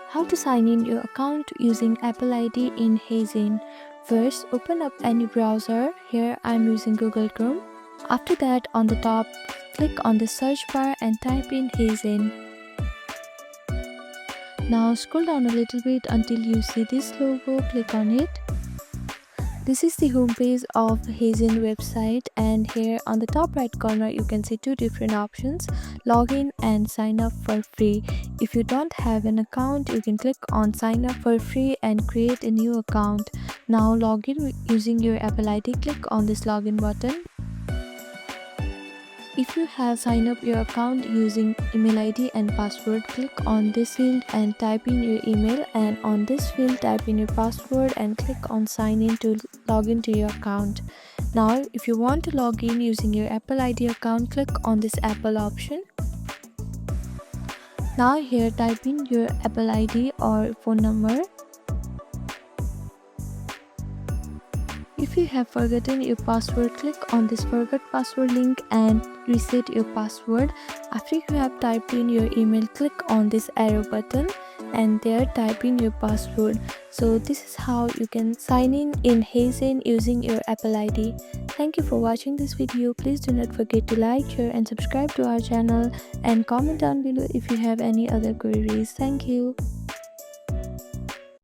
How to sign in your account using Apple ID in HeyGen. First, open up any browser. Here I'm using Google Chrome. After that, on the top, click on the search bar and type in HeyGen. Now scroll down a little bit until you see this logo. Click on it. This is the homepage of HeyGen website, and here on the top right corner you can see two different options: login and sign up for free. If you don't have an account, you can click on sign up for free and create a new account. Now log in using your Apple ID. Click on this login button. If you have signed up your account using email ID and password, click on this field and type in your email, and on this field type in your password and click on sign in to log into your account. Now if you want to log in using your Apple ID account, click on this Apple option. Now here type in your Apple ID or phone number. If you have forgotten your password, click on this forgot password link and reset your password. After you have typed in your email, click on this arrow button and there type in your password. So this is how you can sign in HeyGen using your Apple ID. Thank you for watching this video. Please do not forget to like, share and subscribe to our channel, and comment down below if you have any other queries. Thank you.